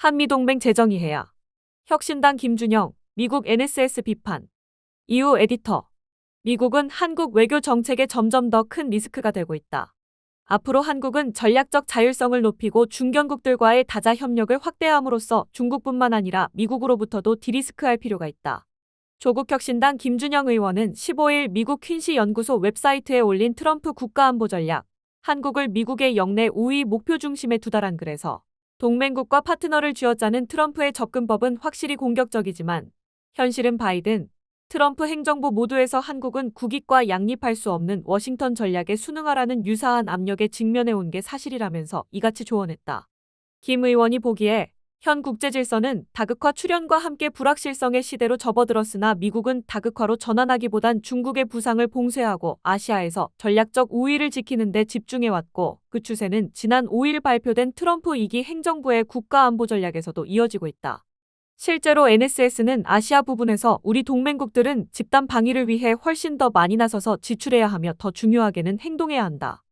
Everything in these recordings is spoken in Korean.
한미동맹 재정의해야. 혁신당 김준영, 미국 NSS 비판. 이후 에디터. 미국은 한국 외교 정책에 점점 더 큰 리스크가 되고 있다. 앞으로 한국은 전략적 자율성을 높이고 중견국들과의 다자 협력을 확대함으로써 중국뿐만 아니라 미국으로부터도 디리스크할 필요가 있다. 조국혁신당 김준영 의원은 15일 미국 퀸시 연구소 웹사이트에 올린 트럼프 국가안보 전략, 한국을 미국의 영내 우위 목표 중심에 두다란 글에서 동맹국과 파트너를 쥐어짜는 트럼프의 접근법은 확실히 공격적이지만 현실은 바이든, 트럼프 행정부 모두에서 한국은 국익과 양립할 수 없는 워싱턴 전략에 순응하라는 유사한 압력에 직면해 온 게 사실이라면서 이같이 조언했다. 김 의원이 보기에 현 국제질서는 다극화 출현과 함께 불확실성의 시대로 접어들었으나 미국은 다극화로 전환하기보단 중국의 부상을 봉쇄하고 아시아에서 전략적 우위를 지키는 데 집중해왔고 그 추세는 지난 5일 발표된 트럼프 2기 행정부의 국가안보 전략에서도 이어지고 있다. 실제로 NSS는 아시아 부분에서 우리 동맹국들은 집단 방위를 위해 훨씬 더 많이 나서서 지출해야 하며 더 중요하게는 행동해야 한다.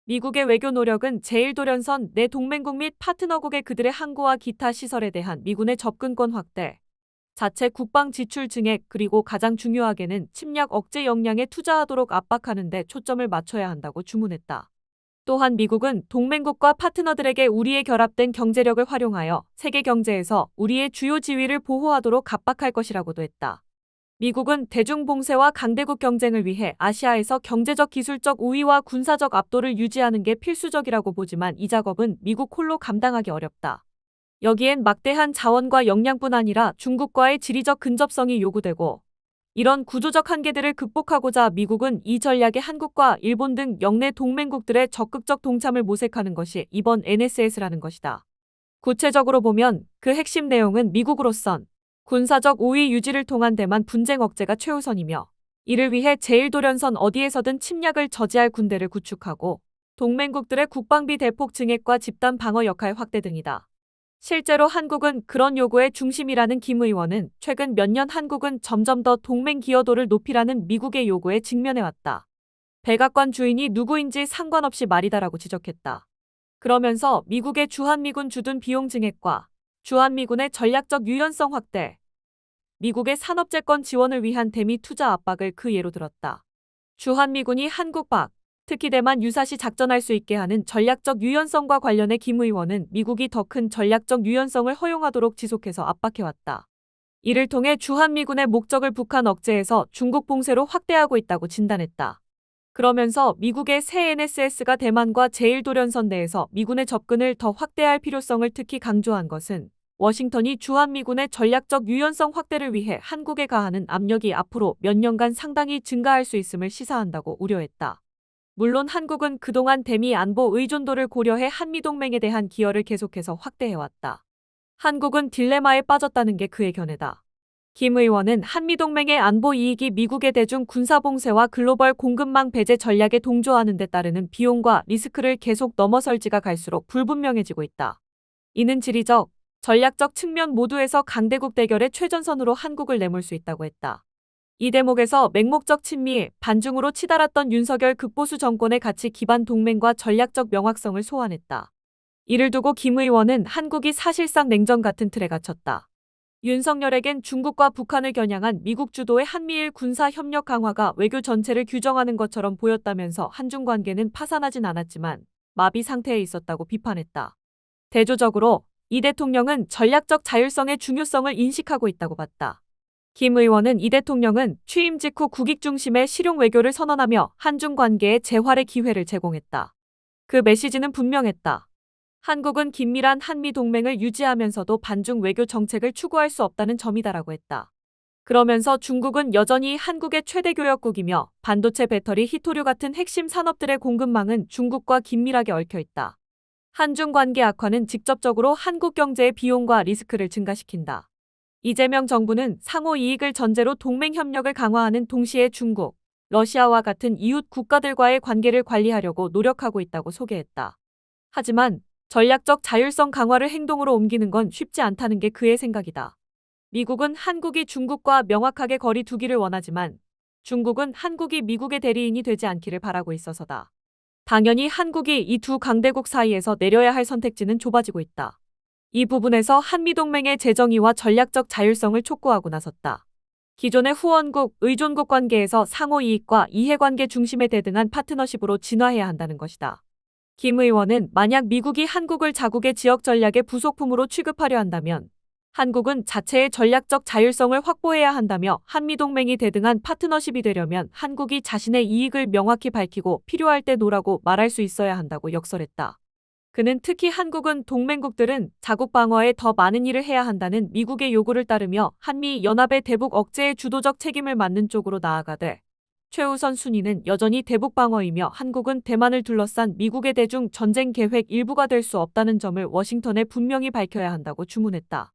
미국의 외교 노력은 제1돌연선 내 동맹국 및 파트너국의 그들의 항구와 기타 시설에 대한 미군의 접근권 확대, 자체 국방 지출 증액 그리고 가장 중요하게는 침략 억제 역량에 투자하도록 압박하는 데 초점을 맞춰야 한다고 주문했다. 또한 미국은 동맹국과 파트너들에게 우리의 결합된 경제력을 활용하여 세계 경제에서 우리의 주요 지위를 보호하도록 압박할 것이라고도 했다. 미국은 대중봉쇄와 강대국 경쟁을 위해 아시아에서 경제적 기술적 우위와 군사적 압도를 유지하는 게 필수적이라고 보지만 이 작업은 미국 홀로 감당하기 어렵다. 여기엔 막대한 자원과 역량뿐 아니라 중국과의 지리적 근접성이 요구되고 이런 구조적 한계들을 극복하고자 미국은 이 전략에 한국과 일본 등 영내 동맹국들의 적극적 동참을 모색하는 것이 이번 NSS라는 것이다. 구체적으로 보면 그 핵심 내용은 미국으로선 군사적 우위 유지를 통한 대만 분쟁 억제가 최우선이며 이를 위해 제1돌연선 어디에서든 침략을 저지할 군대를 구축하고 동맹국들의 국방비 대폭 증액과 집단 방어 역할 확대 등이다. 실제로 한국은 그런 요구의 중심이라는 김 의원은 최근 몇 년 한국은 점점 더 동맹 기여도를 높이라는 미국의 요구에 직면해왔다. 백악관 주인이 누구인지 상관없이 말이다라고 지적했다. 그러면서 미국의 주한미군 주둔 비용 증액과 주한미군의 전략적 유연성 확대, 미국의 산업재건 지원을 위한 대미 투자 압박을 그 예로 들었다. 주한미군이 한국 밖, 특히 대만 유사시 작전할 수 있게 하는 전략적 유연성과 관련해 김 의원은 미국이 더 큰 전략적 유연성을 허용하도록 지속해서 압박해왔다. 이를 통해 주한미군의 목적을 북한 억제에서 중국 봉쇄로 확대하고 있다고 진단했다. 그러면서 미국의 새 NSS가 대만과 제1돌연선 내에서 미군의 접근을 더 확대할 필요성을 특히 강조한 것은 워싱턴이 주한미군의 전략적 유연성 확대를 위해 한국에 가하는 압력이 앞으로 몇 년간 상당히 증가할 수 있음을 시사한다고 우려했다. 물론 한국은 그동안 대미 안보 의존도를 고려해 한미동맹에 대한 기여를 계속해서 확대해왔다. 한국은 딜레마에 빠졌다는 게 그의 견해다. 김 의원은 한미동맹의 안보 이익이 미국의 대중 군사봉쇄와 글로벌 공급망 배제 전략에 동조하는 데 따르는 비용과 리스크를 계속 넘어설지가 갈수록 불분명해지고 있다. 이는 지리적, 전략적 측면 모두에서 강대국 대결의 최전선으로 한국을 내몰 수 있다고 했다. 이 대목에서 맹목적 친미, 반중으로 치달았던 윤석열 극보수 정권의 가치 기반 동맹과 전략적 명확성을 소환했다. 이를 두고 김 의원은 한국이 사실상 냉전 같은 틀에 갇혔다. 윤석열에겐 중국과 북한을 겨냥한 미국 주도의 한미일 군사 협력 강화가 외교 전체를 규정하는 것처럼 보였다면서 한중 관계는 파산하진 않았지만 마비 상태에 있었다고 비판했다. 대조적으로 이 대통령은 전략적 자율성의 중요성을 인식하고 있다고 봤다. 김 의원은 이 대통령은 취임 직후 국익 중심의 실용 외교를 선언하며 한중 관계의 재활의 기회를 제공했다. 그 메시지는 분명했다. 한국은 긴밀한 한미 동맹을 유지하면서도 반중 외교 정책을 추구할 수 없다는 점이다라고 했다. 그러면서 중국은 여전히 한국의 최대 교역국이며 반도체 배터리 히토류 같은 핵심 산업들의 공급망은 중국과 긴밀하게 얽혀 있다. 한중 관계 악화는 직접적으로 한국 경제의 비용과 리스크를 증가시킨다. 이재명 정부는 상호 이익을 전제로 동맹 협력을 강화하는 동시에 중국, 러시아와 같은 이웃 국가들과의 관계를 관리하려고 노력하고 있다고 소개했다. 하지만 전략적 자율성 강화를 행동으로 옮기는 건 쉽지 않다는 게 그의 생각이다. 미국은 한국이 중국과 명확하게 거리 두기를 원하지만 중국은 한국이 미국의 대리인이 되지 않기를 바라고 있어서다. 당연히 한국이 이 두 강대국 사이에서 내려야 할 선택지는 좁아지고 있다. 이 부분에서 한미동맹의 재정의와 전략적 자율성을 촉구하고 나섰다. 기존의 후원국, 의존국 관계에서 상호 이익과 이해관계 중심의 대등한 파트너십으로 진화해야 한다는 것이다. 김 의원은 만약 미국이 한국을 자국의 지역 전략의 부속품으로 취급하려 한다면 한국은 자체의 전략적 자율성을 확보해야 한다며 한미동맹이 대등한 파트너십이 되려면 한국이 자신의 이익을 명확히 밝히고 필요할 때 노라고 말할 수 있어야 한다고 역설했다. 그는 특히 한국은 동맹국들은 자국 방어에 더 많은 일을 해야 한다는 미국의 요구를 따르며 한미 연합의 대북 억제의 주도적 책임을 맡는 쪽으로 나아가되 최우선 순위는 여전히 대북 방어이며 한국은 대만을 둘러싼 미국의 대중 전쟁 계획 일부가 될 수 없다는 점을 워싱턴에 분명히 밝혀야 한다고 주문했다.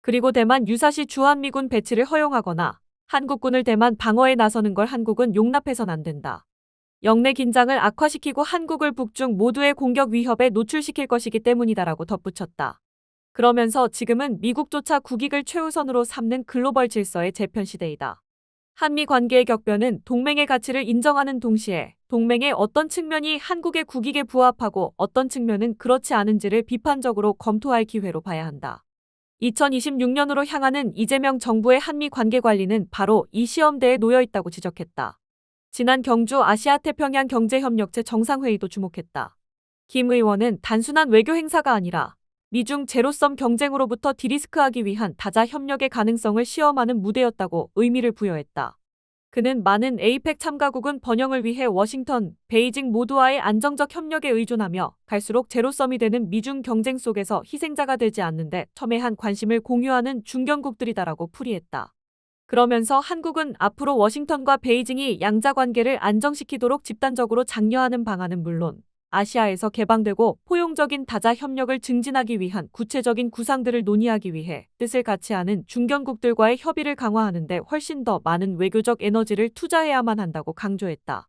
그리고 대만 유사시 주한미군 배치를 허용하거나 한국군을 대만 방어에 나서는 걸 한국은 용납해선 안 된다. 영내 긴장을 악화시키고 한국을 북중 모두의 공격 위협에 노출시킬 것이기 때문이다라고 덧붙였다. 그러면서 지금은 미국조차 국익을 최우선으로 삼는 글로벌 질서의 재편 시대이다. 한미 관계의 격변은 동맹의 가치를 인정하는 동시에 동맹의 어떤 측면이 한국의 국익에 부합하고 어떤 측면은 그렇지 않은지를 비판적으로 검토할 기회로 봐야 한다. 2026년으로 향하는 이재명 정부의 한미 관계 관리는 바로 이 시험대에 놓여 있다고 지적했다. 지난 경주 아시아태평양 경제협력체 정상회의도 주목했다. 김 의원은 단순한 외교 행사가 아니라 미중 제로섬 경쟁으로부터 디리스크하기 위한 다자 협력의 가능성을 시험하는 무대였다고 의미를 부여했다. 그는 많은 에이펙 참가국은 번영을 위해 워싱턴, 베이징 모두와의 안정적 협력에 의존하며 갈수록 제로섬이 되는 미중 경쟁 속에서 희생자가 되지 않는데 첨예한 관심을 공유하는 중견국들이다라고 풀이했다. 그러면서 한국은 앞으로 워싱턴과 베이징이 양자 관계를 안정시키도록 집단적으로 장려하는 방안은 물론 아시아에서 개방되고 포용적인 다자 협력을 증진하기 위한 구체적인 구상들을 논의하기 위해 뜻을 같이 하는 중견국들과의 협의를 강화하는 데 훨씬 더 많은 외교적 에너지를 투자해야만 한다고 강조했다.